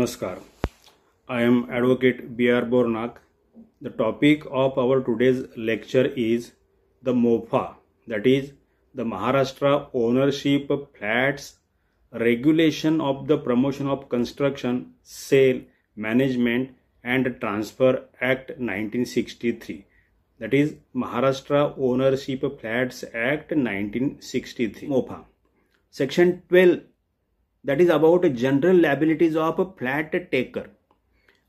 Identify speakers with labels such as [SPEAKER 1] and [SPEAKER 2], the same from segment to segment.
[SPEAKER 1] Namaskar. I am Advocate B.R. Bornak. The topic of our today's lecture is the MOFA, that is the Maharashtra Ownership Flats Regulation of the Promotion of Construction, Sale, Management and Transfer Act 1963. That is Maharashtra Ownership Flats Act 1963. MOFA. Section 12, that is about general liabilities of a flat taker.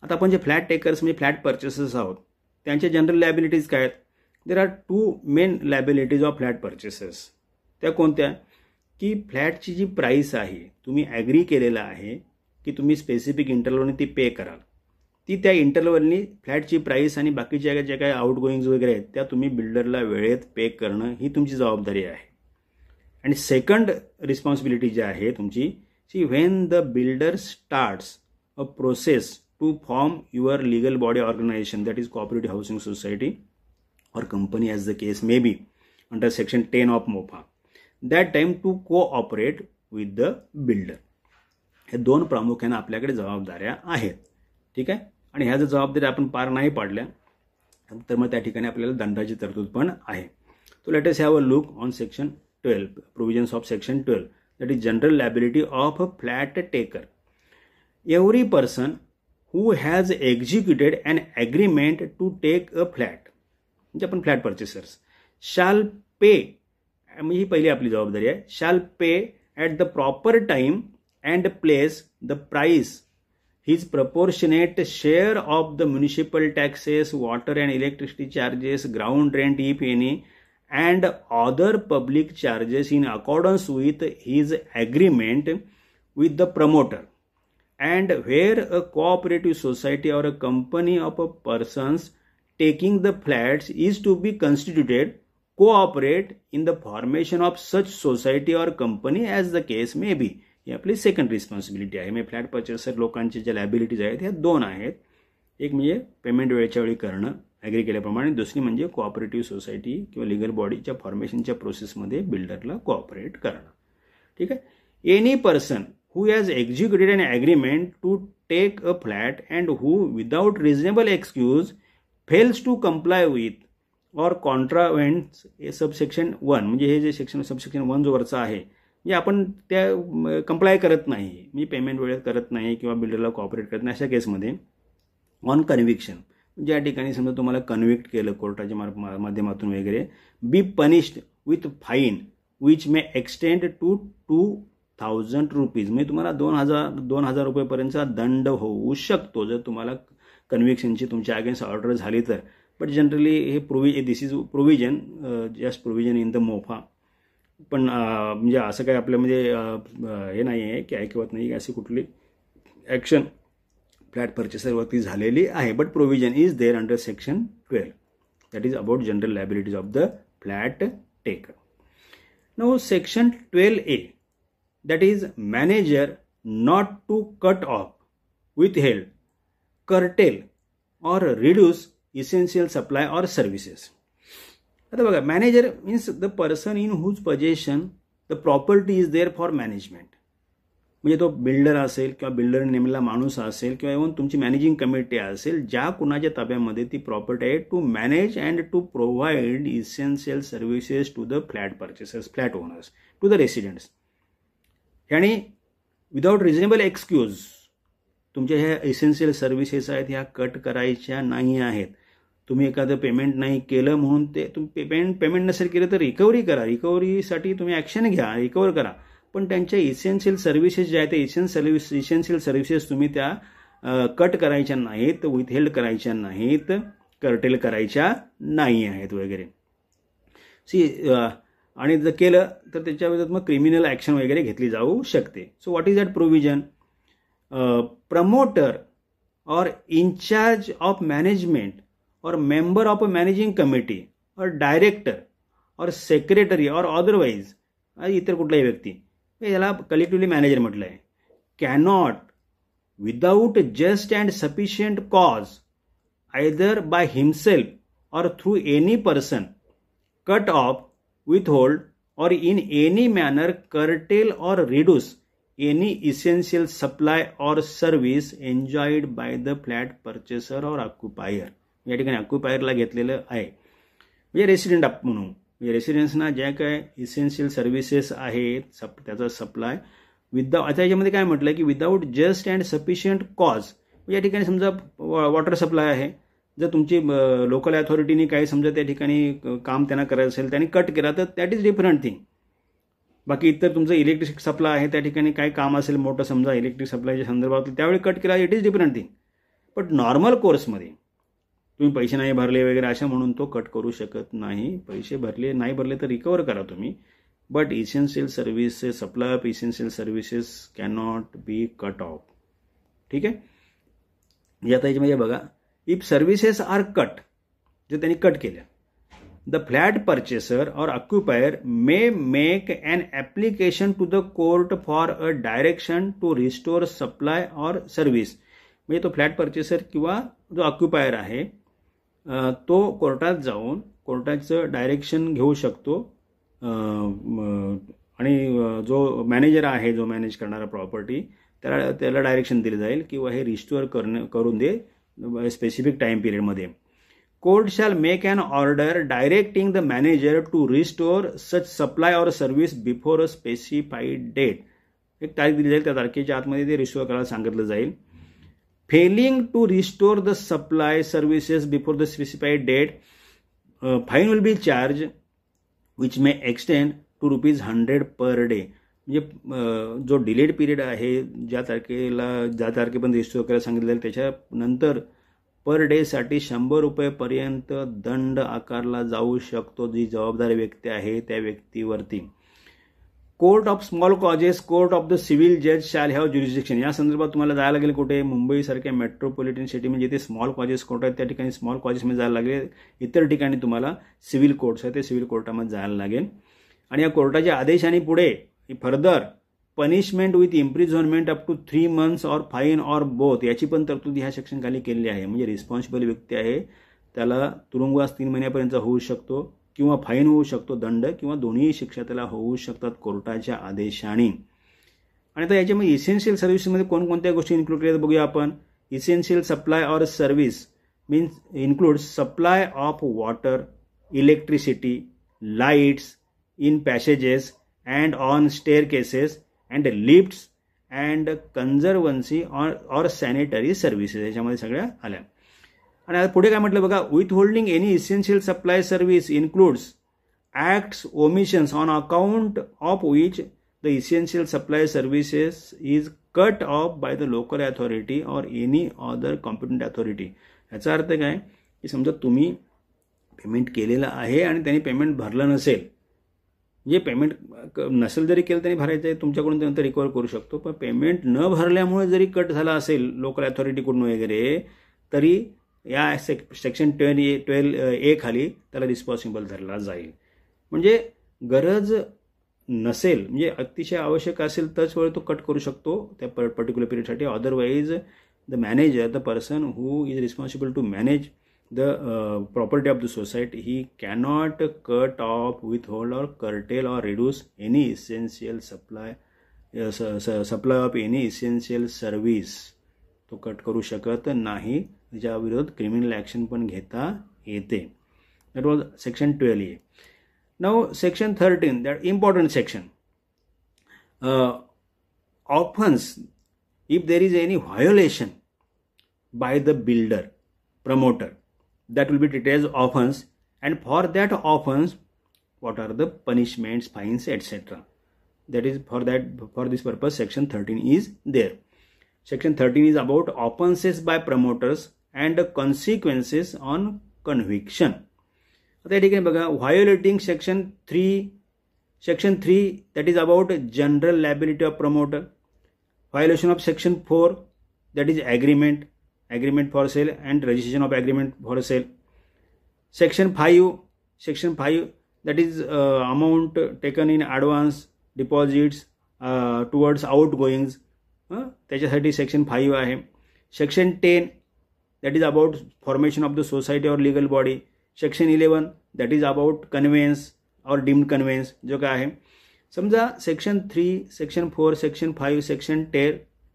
[SPEAKER 1] आता आपण जे flat takers म्हणजे flat purchasers आहोत त्यांचे general liabilities काय आहेत? There are two main liabilities of flat purchasers. त्या कोणत्या? की फ्लॅटची जी प्राईस आहे तुम्ही ॲग्री केलेला आहे की तुम्ही स्पेसिफिक इंटरव्हलने ती पे कराल, ती त्या इंटरव्हलनी फ्लॅटची प्राईस आणि बाकीच्या ज्या काही आउटगोईंग्स वगैरे आहेत त्या तुम्ही बिल्डरला वेळेत पे करणं ही तुमची जबाबदारी आहे. आणि सेकंड रिस्पॉन्सिबिलिटी जी आहे तुमची, see when the builder starts a process to form your legal body organization, that is cooperative housing society or company as the case may be, under section 10 of MOFA, that time to cooperate with the builder. हे दोन प्रामुख्याने आपल्याकडे जबाबदाऱ्या आहेत. ठीक आहे. आणि ह्या जर जबाबदाऱ्या आपण पार नाही पाडल्या तर मग त्या ठिकाणी आपल्याला दंडाची तरतूद पण आहे. So let us have a look on section 12, provisions of section 12, that is general liability of a flat taker. Every person who has executed an agreement to take a flat, म्हणजे आपण फ्लॅट पर्चेसर्स, shall pay, म्हणजे ही पहिली आपली जबाबदारी आहे, shall pay at the proper time and place the price, his proportionate share of the municipal taxes, water and electricity charges, ground rent if any, and other public charges in accordance with his agreement with the promoter. And where a cooperative society or a company of a persons taking the flats is to be constituted, cooperate in the formation of such society or company as the case may be. ही आपली second responsibility आहे. म्हणजे flat पर्चेसर लोकांचे ज्या liabilities आहेत ह्या दोन आहेत. एक म्हणजे पेमेंट वेळेच्या वेळी करणं ॲग्री केल्याप्रमाणे, दुसरी म्हणजे कोऑपरेटिव्ह सोसायटी किंवा लिगल बॉडीच्या फॉर्मेशनच्या प्रोसेसमध्ये बिल्डरला कोऑपरेट करणं. ठीक आहे. Any person who has executed an agreement to take a flat and who without reasonable excuse fails to comply with or contravenes subsection 1, म्हणजे हे जे सेक्शन सबसेक्शन 1 जो वरचा आहे, म्हणजे आपण त्या कंप्लाय करत नाही, म्हणजे पेमेंट वेळेत करत नाही किंवा बिल्डरला कॉपरेट करत नाही, अशा केसमध्ये ऑन कन्व्हिक्शन, ज्या ठिकाणी समजा तुम्हाला कन्व्हिक्ट केलं कोर्टाच्या माध्यमातून वगैरे, be punished with fine which may extend to 2,000 rupees, म्हणजे तुम्हाला 2,000 रुपयेपर्यंतचा दंड होऊ शकतो जर तुम्हाला कन्व्हिक्शनची तुमच्या अगेन्स्ट ऑर्डर झाली तर. बट जनरली हे this is provision, just provision in the MOFA. पण म्हणजे असं काय आपल्यामध्ये हे नाही आहे की ऐकवत नाही अशी कुठली ॲक्शन फ्लॅट पर्चेसरवरती झालेली आहे. But provision is there under section 12, that is about general liabilities of the flat taker. Now section 12A, that is manager not to cut off, withhold, curtail or reduce essential supply or services. आता बघा, manager means the person in whose possession the property is there for management. म्हणजे तो builder असेल किंवा builder नेमलेला माणूस असेल किंवा even तुमची मॅनेजिंग कमिटी असेल, ज्या कुणाच्या ताब्यामध्ये ती प्रॉपर्टी आहे, to manage and to provide essential services to the flat purchasers, flat owners, to the residents. आणि विदाउट रिजनेबल एक्सक्यूज तुमच्या ह्या इसेन्शियल सर्व्हिसेस आहेत ह्या कट करायच्या नाही आहेत. तुम्ही एखादं पेमेंट नाही केलं म्हणून ते तुम्ही पेमेंट नसेल केलं तर रिकव्हरी करा, रिकव्हरीसाठी तुम्ही ॲक्शन घ्या, रिकव्हर करा. पण त्यांच्या इसेन्शियल सर्व्हिसेस ज्या आहेत त्या इसेन्शियल सर्व्हिसेस तुम्ही त्या कट करायच्या नाहीत, विथहेल्ड करायच्या नाहीत, कर्टेल करायच्या नाही आहेत वगैरे. आणि जर केलं तर त्याच्याविरोधात मग क्रिमिनल ॲक्शन वगैरे घेतली जाऊ शकते. So what is that provision? Promoter or in charge of management or member of a managing committee or director or secretary or otherwise, इतर कुठलाही व्यक्ती, याला कलेक्टिव्हली मॅनेजर म्हटलं आहे, cannot without just and sufficient cause either by himself or through any person cut off, withhold or in any manner curtail or reduce any essential supply or service enjoyed by the flat purchaser or occupier. या ठिकाणी ऑक्युपायरला घेतलेलं आहे, म्हणजे resident म्हणून. म्हणजे रेसिडेंट्सना ज्या काय essential services आहेत त्याचा सप्लाय आता याच्यामध्ये काय म्हटलं की without just and sufficient cause. या ठिकाणी समजा वॉटर सप्लाय आहे, जर तुमची लोकल अथॉरिटीने काही समजा त्या ठिकाणी काम त्यांना करायचं असेल, त्यांनी कट केला तर दॅट इज डिफरंट थिंग. बाकी इतर तुमचं इलेक्ट्रिक सप्लाय आहे, त्या ठिकाणी काही काम असेल मोठं समजा इलेक्ट्रिक सप्लायच्या संदर्भात, त्यावेळी कट केला, it is different thing. But normal कोर्समध्ये तुम्ही पैसे नाही भरले वगैरे अशा म्हणून तो कट करू शकत नाही. पैसे नाही भरले तर रिकवर करा तुम्ही. But essential services, supply of essential services can not be cut off. ठीक आहे. म्हणजे आता याच्यामध्ये बघा, इफ सर्व्हिसेस आर कट, जे त्यांनी कट केल्या, the flat purchaser or occupier may make an application to the court for a direction to restore supply or service. म्हणजे तो फ्लॅट परचेसर किंवा जो ऑक्युपायर आहे तो कोर्टात जाऊन कोर्टाचं डायरेक्शन घेऊ शकतो, आणि जो मॅनेजर आहे, जो मॅनेज करणारा प्रॉपर्टी, त्याला डायरेक्शन दिलं जाईल किंवा हे रिस्टोअर करून दे स्पेसिफिक टाइम पिरियडमध्ये. Court shall make an order directing the manager to restore such supply or service before a specified date. एक तारीख दिली जाईल, त्या तारखेच्या आतमध्ये ते रिस्टोअर करायला सांगितलं जाईल. Failing to restore the supply services before the specified date, fine will be charged, which may extend to ₹100 per day. म्हणजे जो डिलेड पिरियड आहे, ज्या तारखेपर्यंत रिस्टोअर करायला सांगितलं जाईल त्याच्यानंतर पर डे साठी ₹100 पर्यंत दंड आकारला जाऊ शकतो, जी जबाबदार व्यक्ती आहे त्या व्यक्तीवरती. Court of small causes, court of the civil जज शॅल हॅव ज्युरिस्डिक्शन. या संदर्भात तुम्हाला जायला लागेल कुठे? मुंबईसारख्या मेट्रोपॉलिटन सिटी म्हणजे जिथे स्मॉल कॉजेस कोर्ट आहेत त्या ठिकाणी स्मॉल कॉजेसमध्ये जायला लागेल. इतर ठिकाणी तुम्हाला सिव्हिल कोर्ट्स आहेत, ते सिव्हिल कोर्टामध्ये जायला लागेल. आणि या कोर्टाच्या आदेशाने पुढे further punishment with imprisonment up to 3 months or fine or both, याची पण तरतूद ह्या सेक्शन खाली केलेली आहे. म्हणजे रिस्पॉन्सिबल व्यक्ती आहे त्याला तुरुंगवास 3 महिन्यापर्यंत होऊ शकतो, किंवा फाईन होऊ शकतो, दंड, किंवा दोन्ही शिक्षा त्याला होऊ शकतात कोर्टाच्या आदेशाने. आणि आता याच्यामध्ये इसेन्शियल सर्व्हिसेसमध्ये कोणकोणत्या गोष्टी इन्क्लूड केल्या बघूया आपण. Essential supply or service means includes supply of water, electricity, lights in passages and on staircases and lifts and conservancy or sanitary services, याच्यामध्ये सगळ्या आल्या. आणि आता पुढे काय म्हटलं बघा, withholding any essential supply service includes acts omissions on account of which the essential supply services is cut off by the local authority or any other competent authority. याचा अर्थ काय की समजा तुम्ही पेमेंट केलेलं आहे आणि त्यांनी पेमेंट भरलं नसेल, म्हणजे पेमेंट नसेल जरी केलं तरी भरायचं आहे, तुमच्याकडून त्यानंतर रिकवर करू शकतो. पण पेमेंट न भरल्यामुळे जरी कट झाला असेल लोकल अथॉरिटीकडून वगैरे, तरी या सेक्शन 12A खाली त्याला रिस्पॉन्सिबल धरला जाईल. म्हणजे गरज नसेल, म्हणजे अतिशय आवश्यक असेल तरच वेळ तो कट करू शकतो त्या पर्टिक्युलर पिरियडसाठी. Otherwise the manager, the person who is responsible to manage the property of the society, he cannot cut off, withhold or curtail or reduce any essential supply of any essential service. तो cut करू शकत नाही, ज्या विरोध criminal action पण घेता येते. That was section 12A. Now section 13, that important section. Offense, if there is any violation by the builder, promoter, that will be treated as offense, and for that offense what are the punishments, fines, etc. That is for this purpose section 13 is there. Section 13 is about offenses by promoters and consequences on conviction. आता या ठिकाणी बघा, violating section 3 that is about general liability of promoter. Violation of section 4 that is agreement for sale and registration of agreement for sale. Section 5 that is amount taken in advance, deposits towards outgoings, त्याच्यासाठी section 5 आहे. Section 10 that is about formation of the society or legal body. Section 11 that is about conveyance or deemed conveyance, जो काय आहे. समजा section 3, section 4, section 5, section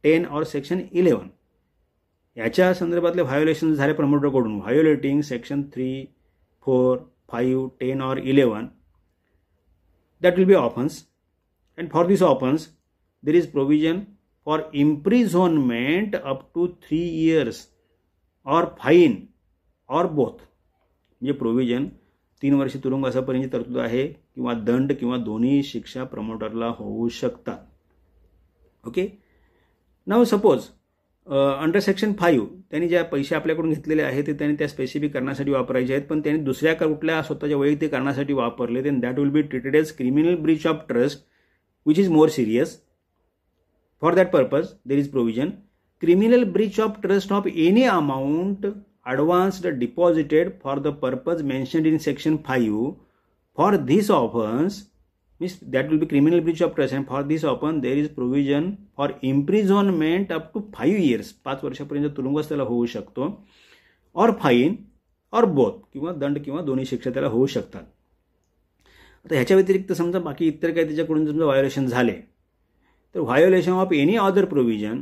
[SPEAKER 1] 10 और section 11 याच्या संदर्भातले violation झाले प्रमोटरकडून, व्हायोलेटिंग section 3, 4, 5, 10 or 11, that will be offense, and for this offense there is provision for imprisonment up to 3 years or fine or both. म्हणजे provision 3 वर्ष तुरुंगवासापर्यंत तरतूद आहे किंवा दंड किंवा दोन्ही शिक्षा प्रमोटरला होऊ शकतात. Okay. Now suppose under section 5 त्यांनी ज्या पैसे आपल्याकडून घेतलेले आहेत ते त्यांनी त्या स्पेसिफिक कारणासाठी वापरायचे आहेत, पण त्यांनी दुसऱ्या कुठल्या स्वतःच्या वैयक्तिक कारणासाठी वापरले, then that will be treated as criminal breach of trust which is more serious. For that purpose there is provision criminal breach of trust of any amount advanced deposited for the purpose mentioned in section 5. For this offense, means that will be criminal breach of trust, and for this offense there is provision for imprisonment up to 5 years. 5 वर्षापर्यंत तुरुंगवास त्याला होऊ शकतो, or fine और both किंवा दंड किंवा दोन्ही शिक्षा त्याला होऊ शकतात. आता ह्याच्या व्यतिरिक्त समजा बाकी इतर काही त्याच्याकडून समजा व्हायोलेशन झाले तर violation of any other provision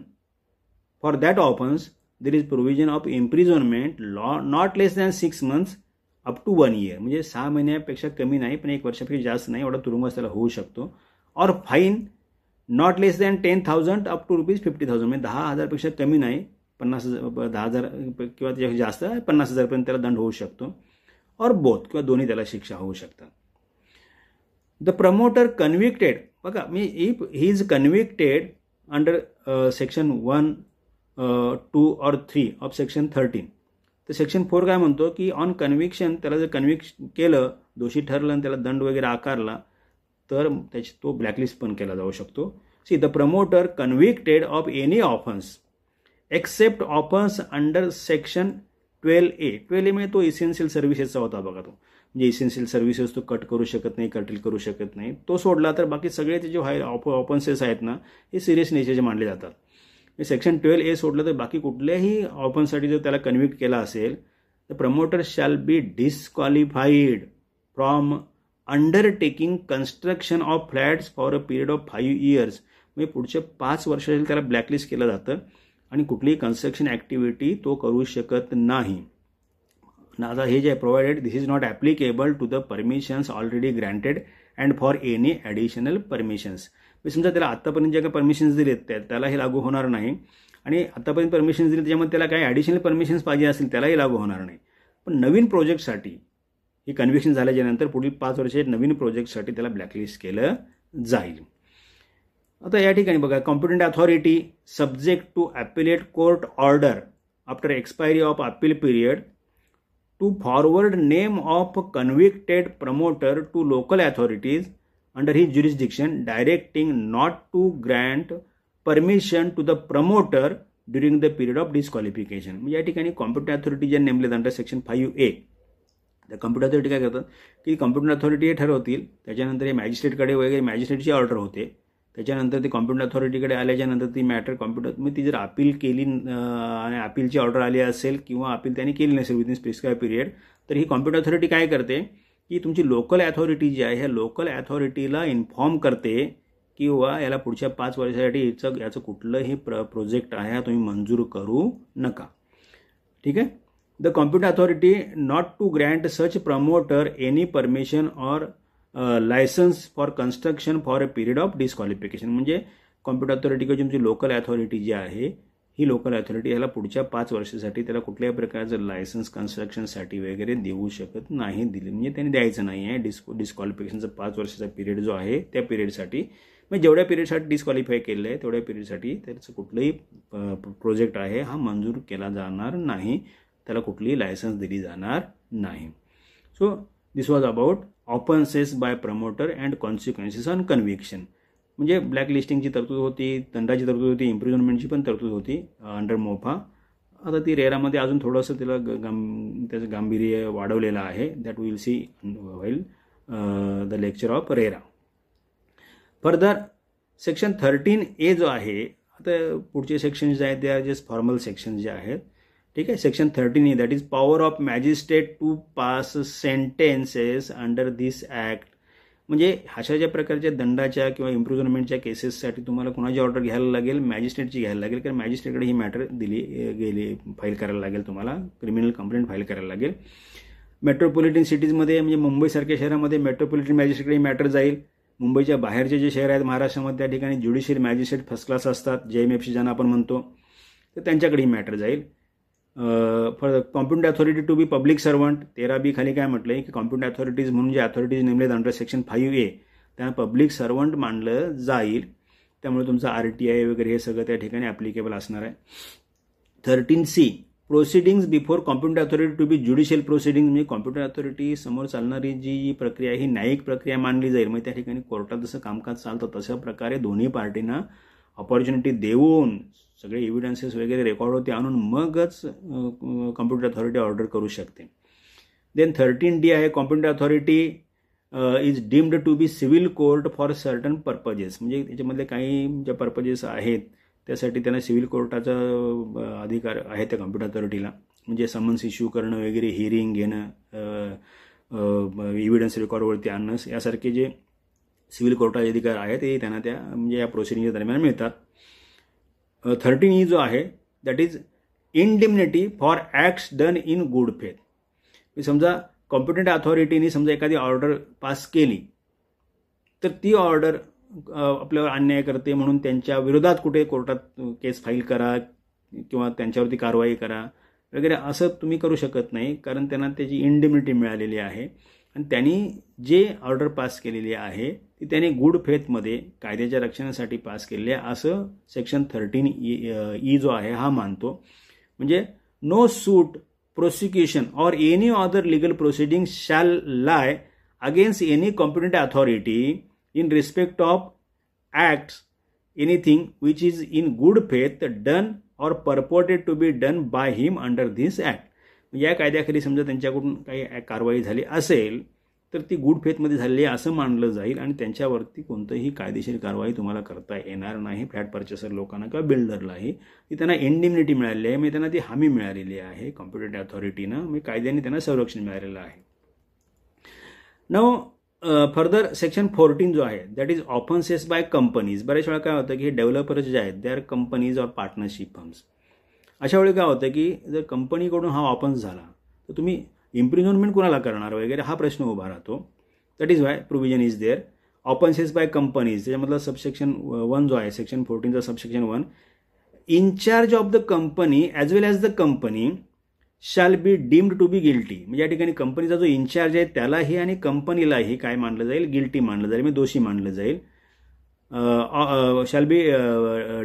[SPEAKER 1] for that offence there is provision of imprisonment not less than 6 months up to 1 year. म्हणजे 6 महिन्यापेक्षा कमी नाही पण 1 वर्षापेक्षा जास्त नाही एवढा तुरुंगवास त्याला होऊ शकतो. Or fine not less than 10,000 up to ₹50,000, म्हणजे 10,000 पेक्षा कमी नाही, 10,000 किंवा त्याच्या जास्त 50,000 पर्यंत त्याला दंड होऊ शकतो. और बोथ किंवा दोन्ही त्याला शिक्षा होऊ शकतात. द प्रमोटर कन्व्हिक्टेड, बघा me if he is convicted under section 1, 2 or 3 of section 13, तर सेक्शन 4 काय म्हणतो की ऑन कन्व्हिक्शन त्याला जर कन्व्हिक्ट केलं, दोषी ठरलं आणि त्याला दंड वगैरे आकारला तर त्याची तो ब्लॅकलिस्ट पण केला जाऊ शकतो. See the promoter convicted of any offence except offence under section 12A. 12A म्हणजे तो इसेन्शियल सर्व्हिसेसचा होता बघा, तो म्हणजे इसेन्शियल सर्व्हिसेस तो कट करू शकत नाही, कर्टेल करू शकत नाही, तो सोडला तर बाकी सगळे ते जे ऑफेन्सेस आहेत ना हे सिरियस नेचरचे मानले जातात. सेक्शन 12A सोडलं तर बाकी कुठल्याही ऑफेन्ससाठी जर त्याला कन्व्हिक्ट केला असेल तर promoter shall be disqualified from undertaking construction of flats for a period of 5 years. म्हणजे पुढचे 5 वर्ष त्याला ब्लॅकलिस्ट केलं जातं आणि कुठलीही कन्स्ट्रक्शन ॲक्टिव्हिटी तो करू शकत नाही. आता हे जे provided this is not applicable to the permissions already granted and for any additional permissions. समजा त्याला आतापर्यंत जे काही परमिशन्स दिलेत त्याला हे लागू होणार नाही, आणि आतापर्यंत परमिशन्स दिले त्याच्यामध्ये त्याला काही ॲडिशनल परमिशन्स पाहिजे असतील त्यालाही लागू होणार नाही. पण नवीन प्रोजेक्टसाठी ही कन्व्हिक्शन झाल्याच्यानंतर पुढील 5 वर्षे नवीन प्रोजेक्टसाठी त्याला ब्लॅकलिस्ट केलं जाईल. आता या ठिकाणी बघा, competent authority subject to appellate court order after expiry of appeal period to forward name of convicted promoter to local authorities under his jurisdiction, directing not to grant permission to the promoter during the period of disqualification. म्हणजे या ठिकाणी competent authority जे नेमलेत under section 5A, त्या competent authority काय करतात की competent authority हे ठरवतील, त्याच्यानंतर हे मॅजिस्ट्रेटकडे वगैरे मॅजिस्ट्रेटची ऑर्डर होते, त्याच्यानंतर ते कॉम्पिटंट अथॉरिटीकडे आल्याच्यानंतर ती मॅटर कॉम्पिटंट मग ती जर अपील केली आणि अपीलची ऑर्डर आली असेल किंवा अपील त्यांनी केली नसेल विदिन प्रिस्क्राइब पिरियड, तर ही कॉम्पिटंट अथॉरिटी काय करते की तुमची लोकल अथॉरिटी जी आहे ह्या लोकल अथॉरिटीला इन्फॉर्म करते किंवा याला पुढच्या 5 वर्षासाठी याचं कुठलंही प्रोजेक्ट आहे हा तुम्ही मंजूर करू नका. ठीक आहे. The competent authority not to grant such promoter any permission or licence for construction for a period of disqualification. म्हणजे कॉम्पिटंट अथॉरिटीकडे तुमची लोकल अथॉरिटी जी आहे ही लोकल अथॉरिटी याला पुढच्या 5 वर्षासाठी त्याला कुठल्याही प्रकारचं लायसन्स कन्स्ट्रक्शनसाठी वगैरे देऊ शकत नाही, दिले म्हणजे त्यांनी द्यायचं नाही आहे. डिस्क्वालिफिकेशनचा 5 वर्षाचा पिरियड जो आहे त्या पिरियडसाठी, म्हणजे जेवढ्या पिरियडसाठी डिस्क्वालिफाय केलं आहे तेवढ्या पिरियडसाठी त्याचं कुठलंही प्रोजेक्ट आहे हा मंजूर केला जाणार नाही, त्याला कुठलीही लायसन्स दिली जाणार नाही. So this was about offences by promoter and consequences on conviction. म्हणजे ब्लॅकलिस्टिंगची तरतूद होती, दंडाची तरतूद होती, इम्प्रिझनमेंटची पण तरतूद होती अंडर मोफा. आता ती रेरामध्ये अजून थोडंसं तिला त्याचं गांभीर्य वाढवलेलं आहे. That will see while the lecture of RERA. Further section 13A जो आहे, आता पुढचे सेक्शन्स जे आहेत ते आर जस्ट फॉर्मल सेक्शन्स जे आहेत. ठीक आहे. Section 13A that is power of magistrate to pass sentences under this act
[SPEAKER 2] म्हणजे अशा ज्या प्रकारच्या दंडाच्या किंवा इम्प्रिझनमेंटच्या केसेससाठी तुम्हाला कोणाची ऑर्डर घ्यायला लागेल, मॅजिस्ट्रेटची घ्यायला लागेल, कारण मॅजिस्ट्रेटकडे ही मॅटर दिली गेली फाईल करायला लागेल, तुम्हाला क्रिमिनल कंप्लेंट फाईल करायला लागेल. मेट्रोपॉलिटन सिटीजमध्ये म्हणजे मुंबईसारख्या शहरामध्ये मेट्रोपॉलिटन मॅजिस्ट्रेटकडे ही मॅटर जाईल. मुंबईच्या बाहेरचे जे शहर आहेत महाराष्ट्रामध्ये त्या ठिकाणी ज्युडिशियल मॅजिस्ट्रेट फर्स्ट क्लास असतात, JMFC ज्यांना आपण म्हणतो, तर त्यांच्याकडे ही मॅटर जाईल. For competent authority to be public servant 13B खाली काय म्हटलं आहे की कॉम्पिटंट अथॉरिटीज म्हणून जे अथॉरिटीज नेमलेत अंडर सेक्शन 5A त्यांना पब्लिक सर्वंट मानलं जाईल. त्यामुळे तुमचा RTI वगैरे हे सगळं त्या ठिकाणी ॲप्लिकेबल असणार आहे. 13C proceedings before competent authority to be judicial proceeding, म्हणजे कॉम्पिटंट अथॉरिटी समोर चालणारी जी प्रक्रिया ही न्यायिक प्रक्रिया मानली जाईल. मग त्या ठिकाणी कोर्टात जसं कामकाज चालतं तशा प्रकारे दोन्ही पार्टींना ऑपॉर्च्युनिटी देऊन सगळे एव्हिडन्सेस वगैरे रेकॉर्ड होते आणून मगच कॉम्पिटंट अथॉरिटी ऑर्डर करू शकते. देन 13D आहे competent authority is deemed to be civil court for certain purposes, म्हणजे त्याच्यामधले काही ज्या पर्पजेस आहेत त्यासाठी त्यांना सिव्हिल कोर्टाचा अधिकार आहे त्या कॉम्पिटंट अथॉरिटीला, म्हणजे समन्स इश्यू करणं वगैरे, हिअरिंग घेणं, एव्हिडन्स रेकॉर्डवरती आणणं, यासारखे जे सिव्हिल कोर्टाचे अधिकार आहेत ते त्यांना त्या म्हणजे या प्रोसिडिंगच्या दरम्यान मिळतात. 13E जो आहे that is indemnity for acts done in good faith. समजा कॉम्पिटंट अथॉरिटीने समजा एखादी ऑर्डर पास केली तर ती ऑर्डर आपल्यावर अन्याय करते म्हणून त्यांच्या विरोधात कुठे कोर्टात केस फाईल करा किंवा त्यांच्यावरती कारवाई करा वगैरे असं तुम्ही करू शकत नाही, कारण त्यांना त्याची इंडिम्निटी मिळालेली आहे आणि त्यांनी जे ऑर्डर पास केलेली आहे ती त्यांनी गुड फेथमध्ये कायद्याच्या रक्षणासाठी पास केलेली आहे असं सेक्शन 13E जो आहे हा मानतो. म्हणजे नो सूट, प्रोसिक्युशन और any other legal proceeding shall lie against any competent authority in respect of acts anything which is in good faith done or purported to be done by him under this act. या कायद्याखाली समजा त्यांच्याकडून काही कारवाई झाली असेल तर ती गुड फेथमध्ये झालेली आहे असं मानलं जाईल आणि त्यांच्यावरती कोणतंही कायदेशीर कारवाई तुम्हाला करता येणार नाही. फ्लॅट पर्चेसर लोकांना किंवा बिल्डरलाही ती त्यांना इंडिम्निटी मिळालेली आहे, म्हणजे त्यांना ती हमी मिळालेली आहे कॉम्पिटंट अथॉरिटीनं, म्हणजे कायद्याने त्यांना संरक्षण मिळालेलं आहे. नाउ फर्दर सेक्शन 14 जो आहे दॅट इज ऑफन्सेस बाय कंपनीज. बऱ्याच वेळा काय होतं की डेव्हलपर्स जे आहेत they are companies or partnership firms. अशा वेळी काय होतं की जर कंपनीकडून हा ऑफन्स झाला तर तुम्ही इम्प्रिझनमेंट कोणाला करणार वगैरे हा प्रश्न उभा राहतो. That is why provision is there. Offences by companies त्याच्यामधला सबसेक्शन 1 जो आहे सेक्शन 14चा subsection 1, incharge of the company as well as the company shall be deemed to be guilty. म्हणजे या ठिकाणी कंपनीचा जो इन्चार्ज आहे त्यालाही आणि कंपनीलाही काय मानलं जाईल, गिल्टी मानलं जाईल, म्हणजे दोषी मानलं जाईल. Shall be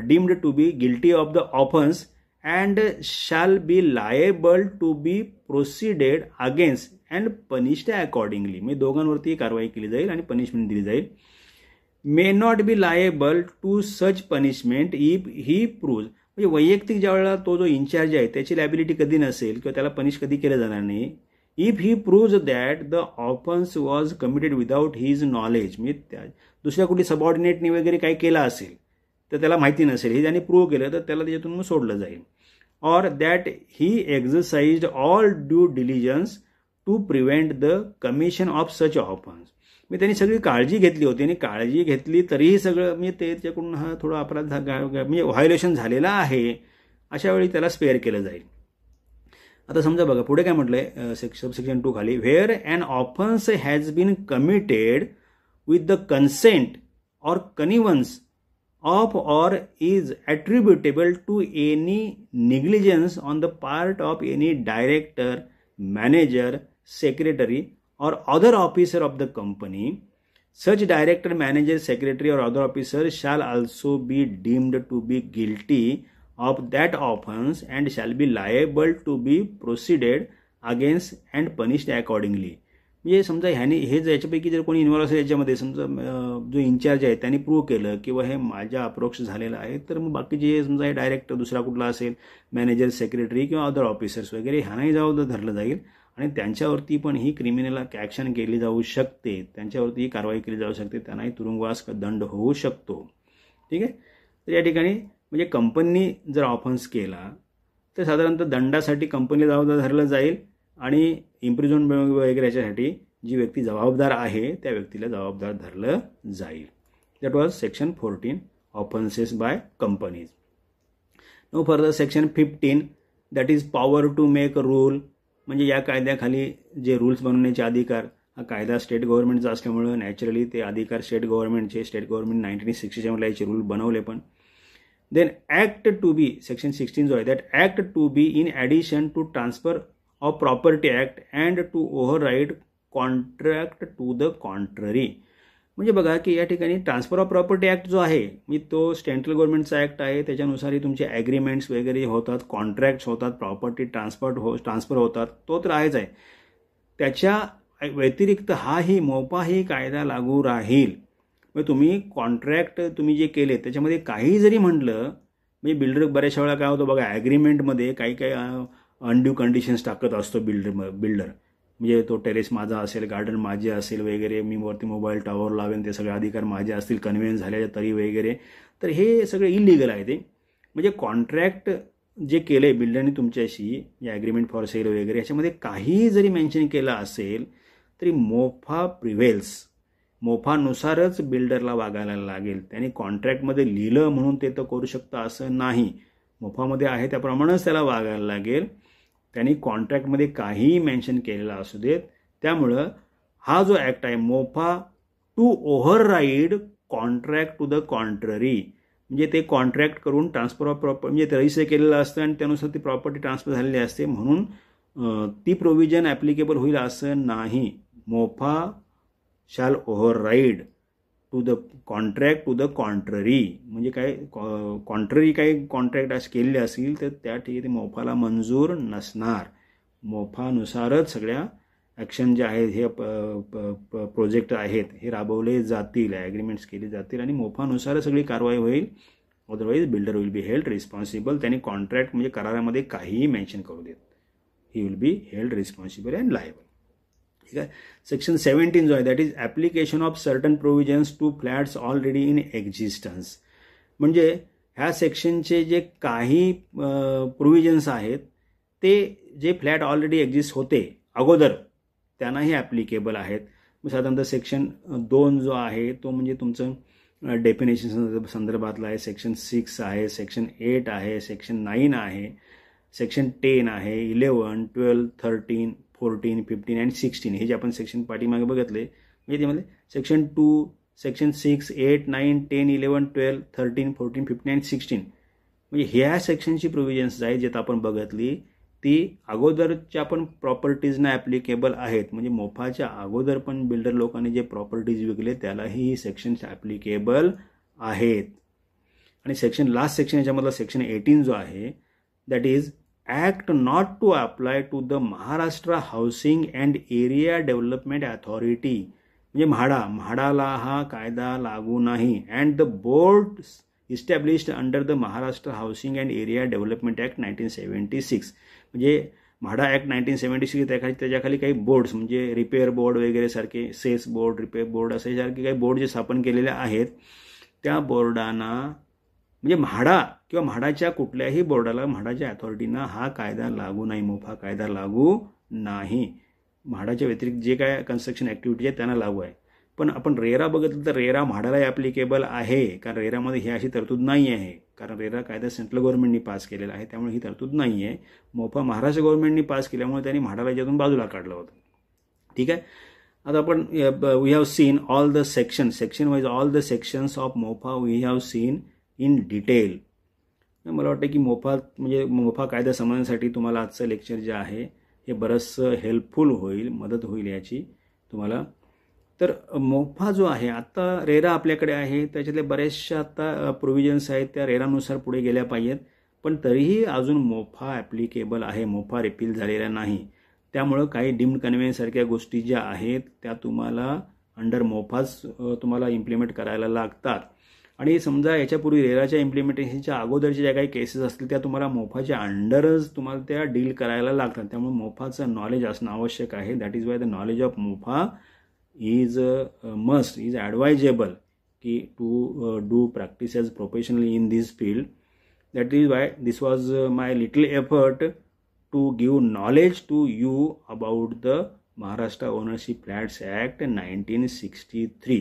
[SPEAKER 2] deemed to be guilty of the offence and shall be liable to be proceeded against and punished accordingly. म्हणजे दोघांवरती कारवाई केली जाईल आणि पनिशमेंट दिली जाईल. May not be liable to such punishment if he proves. म्हणजे वैयक्तिक ज्या वेळेला तो जो इन्चार्ज आहे त्याची लायबिलिटी कधी नसेल किंवा त्याला पनिश कधी केलं जाणार नाही. If he proves that the offence was committed without his knowledge, म्हणजे त्या दुसऱ्या कुठली सबऑर्डिनेटनी वगैरे काही केलं असेल तर त्याला माहिती नसेल, हे ज्याने प्रूव्ह केलं तर त्याला त्याच्यातून मग सोडलं जाईल. Or that he exercised all due diligence to prevent the commission of such offence. मी त्यांनी सगळी काळजी घेतली होती आणि काळजी घेतली तरीही सगळं म्हणजे त्याच्याकडून हा थोडा अपराध म्हणजे व्हायोलेशन झालेला आहे, अशा वेळी त्याला स्पेअर केलं जाईल. आता समजा बघा पुढे काय म्हटलंय सबसेक्शन 2 खाली, where an offence has been committed with the consent or connivance of or is attributable to any negligence on the part of any director, manager, secretary or other officer of the company, such director, manager, secretary or other officer shall also be deemed to be guilty of that offense and shall be liable to be proceeded against and punished accordingly. म्हणजे समजा ह्याने हे याच्यापैकी जर कोणी involve असेल याच्यामध्ये, समजा जो इन्चार्ज आहे त्याने प्रूव्ह केलं किंवा हे माझ्या अप्रोक्ष झालेलं आहे, तर मग बाकीचे समजा हे डायरेक्टर दुसरा कुठला असेल, मॅनेजर, सेक्रेटरी किंवा अदर ऑफिसर्स वगैरे ह्यानाही जबाबदार धरलं जाईल आणि त्यांच्यावरती पण ही क्रिमिनल ॲक्शन केली जाऊ शकते, त्यांच्यावरती ही कारवाई केली जाऊ शकते, त्यांनाही तुरुंगवास दंड होऊ शकतो. ठीक आहे. तर या ठिकाणी म्हणजे कंपनीने जर ऑफन्स केला तर साधारणतः दंडासाठी कंपनीला जबाबदार धरलं जाईल आणि इम्प्रिझनमेंट वगैरे याच्यासाठी जी व्यक्ती जबाबदार आहे त्या व्यक्तीला जबाबदार धरलं जाईल. That was section 14 offences by companies. No further section 15 that is power to make rule. म्हणजे या कायद्याखाली जे रूल्स बनवण्याचे अधिकार, हा कायदा स्टेट गव्हर्नमेंटचा असल्यामुळं नॅचरली ते अधिकार स्टेट गव्हर्नमेंट 1967ला याचे रूल बनवले. पण then act to be section 16 जो आहे that act to be in addition to transfer of property act and to override contract to the contrary. म्हणजे बघा की या ठिकाणी ट्रान्सफर ऑफ प्रॉपर्टी ॲक्ट जो आहे म्हणजे तो सेंट्रल गव्हर्नमेंटचा ॲक्ट आहे. त्याच्यानुसारही तुमचे ॲग्रीमेंट्स वगैरे होतात, कॉन्ट्रॅक्ट्स होतात, प्रॉपर्टी ट्रान्सफर होतात, तो तर आहेच आहे. त्याच्या व्यतिरिक्त हाही मोफाही कायदा लागू राहील. मग तुम्ही कॉन्ट्रॅक्ट तुम्ही जे केले त्याच्यामध्ये काही जरी म्हटलं, म्हणजे बिल्डर बऱ्याचशा वेळा काय होतं बघा, ॲग्रीमेंटमध्ये काही अनड्यू कंडिशन्स टाकत असतो बिल्डर. म्हणजे तो टेरेस माझा असेल, गार्डन माझे असेल वगैरे, मी वरती मोबाईल टॉवर लावेन, ते सगळे अधिकार माझे असतील कन्व्हिन्स झालेल्या तरी वगैरे. तर हे सगळे इलिगल आहे. ते म्हणजे कॉन्ट्रॅक्ट जे केलं आहे बिल्डरने तुमच्याशी, या ॲग्रीमेंट फॉर सेल वगैरे, याच्यामध्ये काही जरी मेन्शन केलं असेल तरी मोफा प्रिव्हेल्स. मोफानुसारच बिल्डरला वागायला लागेल. त्याने कॉन्ट्रॅक्टमध्ये लिहिलं म्हणून ते तर करू शकतं असं नाही. मोफामध्ये आहे त्याप्रमाणेच त्याला वागायला लागेल. त्यांनी कॉन्ट्रॅक्टमध्ये काहीही मेन्शन केलेला असू देत. त्यामुळं हा जो ॲक्ट आहे MOFA to override contract to the contrary, म्हणजे ते कॉन्ट्रॅक्ट करून ट्रान्सफर ऑफ प्रॉपर्टी म्हणजे ते रजिस्टर केलेलं असतं आणि त्यानुसार ती प्रॉपर्टी ट्रान्सफर झालेली असते, म्हणून ती प्रोव्हिजन ॲप्लिकेबल होईल असं नाही. MOFA shall override to the contract to the contrary, म्हणजे काय कॉन्ट्ररी काही कॉन्ट्रॅक्ट असे केलेले असतील तर त्या ठिकाणी मोफाला मंजूर नसणार. मोफानुसारच सगळ्या ॲक्शन जे आहेत हे प्रोजेक्ट आहेत हे राबवले जातील, ॲग्रीमेंट्स केले जातील आणि मोफानुसारच सगळी कारवाई होईल. Otherwise builder will be held responsible. त्यांनी कॉन्ट्रॅक्ट म्हणजे करारामध्ये काहीही मेन्शन करू देत, he will be held responsible and liable. ठीक आहे. सेक्शन 17 जो आहे that is application of certain provisions to flats already in existence. म्हणजे ह्या सेक्शनचे जे काही प्रोव्हिजन्स आहेत ते जे फ्लॅट ऑलरेडी एक्झिस्ट होते अगोदर त्यांनाही ॲप्लिकेबल आहेत. साधारणतः सेक्शन 2 जो आहे तो म्हणजे तुमचं डेफिनेशन संदर्भातला आहे. सेक्शन 6 आहे, सेक्शन 8 आहे, सेक्शन 9 आहे, सेक्शन 10 आहे, 11, 12, 13, 14, 15 आणि 16 हे जे आपण सेक्शन पाठीमागे बघितले. म्हणजे त्यामध्ये सेक्शन 2, सेक्शन 6, 8, 9, 10, 11, 12, 13, 14, 15 आणि 16 म्हणजे ह्या सेक्शनची प्रोव्हिजन्स आहेत जे आपण बघितली ती अगोदरच्या पण प्रॉपर्टीजना ॲप्लिकेबल आहेत. म्हणजे मोफाच्या अगोदर पण बिल्डर लोकांनी जे प्रॉपर्टीज विकले त्यालाही ही सेक्शन्स ॲप्लिकेबल आहेत. आणि सेक्शन लास्ट सेक्शन याच्यामधला सेक्शन 18 जो आहे that is act not to apply to the Maharashtra housing and area development authority. म्हणजे म्हाडाला हा कायदा लागू नाही. And the board established under the Maharashtra housing and area development act 1976. म्हणजे म्हाडा ॲक्ट 1976 त्याच्याखाली काही बोर्ड्स म्हणजे रिपेअर बोर्ड वगैरे सारखे, सेस बोर्ड, रिपेअर बोर्ड असे सारखे काही बोर्ड जे स्थापन केलेले आहेत त्या बोर्डांना म्हणजे म्हाडा किंवा म्हाडाच्या कुठल्याही बोर्डाला, म्हाडाच्या अथॉरिटीना हा कायदा लागू नाही, मोफा कायदा लागू नाही. म्हाडाच्या व्यतिरिक्त जे काय कन्स्ट्रक्शन ॲक्टिव्हिटी आहे त्यांना लागू आहे. पण आपण रेरा बघितलं तर रेरा म्हाडाला ॲप्लिकेबल आहे, कारण रेरामध्ये ही अशी तरतूद नाही आहे, कारण रेरा कायदा सेंट्रल गव्हर्नमेंटनी पास केलेला आहे त्यामुळे ही तरतूद नाही आहे. मोफा महाराष्ट्र गव्हर्नमेंटनी पास केल्यामुळे त्यांनी म्हाडाला याच्यातून बाजूला काढलं होतं. ठीक आहे. आता आपण we have seen all the section wise all the sections of MOFA we have seen in detail. मला वाटतं की मोफा कायदा समजण्यासाठी तुम्हाला आजचं लेक्चर जे आहे हे बरंचसं हेल्पफुल होईल, मदत होईल याची तुम्हाला. तर मोफा जो आहे आता रेरा आपल्याकडे आहे, त्याच्यातल्या बऱ्याचशा आता प्रोव्हिजन्स आहेत त्या रेरानुसार पुढे गेल्या पाहिजेत, पण तरीही अजून मोफा ॲप्लिकेबल आहे, मोफा रिपील झालेला नाही. त्यामुळं काही डीम्ड कन्व्हेन्स सारख्या गोष्टी ज्या आहेत त्या तुम्हाला अंडर मोफाच तुम्हाला इम्प्लिमेंट करायला लागतात. आणि समजा याच्यापूर्वी रेराच्या इम्प्लिमेंटेशनच्या अगोदरच्या ज्या काही केसेस असतील त्या तुम्हाला मोफाच्या अंडरच तुम्हाला त्या डील करायला लागतात. त्यामुळे मोफाचं नॉलेज असणं आवश्यक आहे. That is why the knowledge of MOFA is must, is advisable to do practice as professionally in this field. That is why this was my little effort to give knowledge to you about the Maharashtra ownership flats act 1963.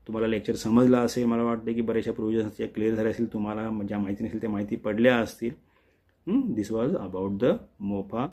[SPEAKER 2] तुम्हाला lecture समजला असेल. मला वाटतं की बऱ्याचशा provisions clear झाल्या असतील. तुम्हाला ज्या माहिती नसेल त्या माहिती पडल्या असतील. दिस वॉज अबाउट द मोफा.